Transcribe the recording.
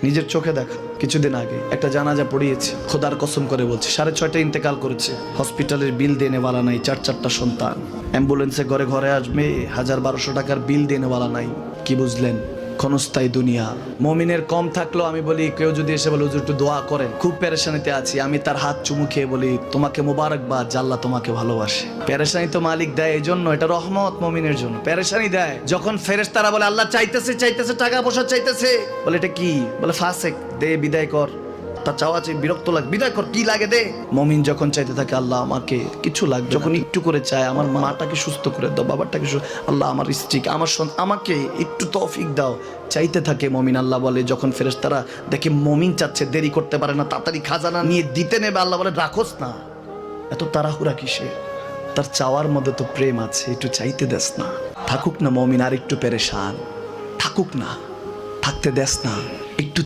নিজের চোখে দেখা কিছুদিন আগে একটা জানাজা পড়িয়েছে, খোদার কসম করে বলছে 6:30 ইন্তেকাল করেছে। হসপিটালের বিল দেনেওয়ালা নাই, 4 সন্তান, অ্যাম্বুলেন্সে ঘরে ঘরে আসবে, 1000-1200 টাকার বিল দেনেওয়ালা নাই। কি বুঝলেন? ক্ষণস্থায়ী দুনিয়া। মমিনের কম থাকলেও আমি বলি, কেউ যদি এসে বলে হুজুর একটু দোয়া করেন, খুব পেরেশানিতে আছি, আমি তার হাত চুমু খেয়ে বলি তোমাকে মোবারকবাদ, আল্লাহ তোমাকে ভালোবাসে। পেরেশানি তো মালিক দেয়, এই জন্য এটা রহমত মমিনের জন্য। পেরেশানি দেয় যখন ফেরেশতারা বলে আল্লাহ চাইতেছে চাইতেছে, টাকা পয়সা চাইতেছে, বলে এটা কি? বলে ফাসেক, দে বিদায় কর। তার চাওয়া চাই, বিরক্ত লাগে, বিদায় কর, কি লাগে দে। মমিন যখন চাইতে থাকে আল্লাহ আমাকে কিছু লাগবে, যখন একটু করে চায় আমার মাটাকে সুস্থ করে দাও, বাবাটাকে আল্লাহ আমার স্ত্রীকে, আমার আমাকে একটু তৌফিক দাও, চাইতে থাকে মমিন। আল্লাহ বলে যখন ফেরেশতারা দেখে মমিন চাচ্ছে, দেরি করতে পারে না, তাড়াতাড়ি খাজানা নিয়ে দিতে নেবে, আল্লাহ বলে রাখোস না, এত তাড়াহুড়া কিসে? তার চাওয়ার মধ্যে তো প্রেম আছে, একটু চাইতে দেস না। থাকুক না মমিন আর একটু পেরেশান, থাকুক না, থাকতে দেস না, একটু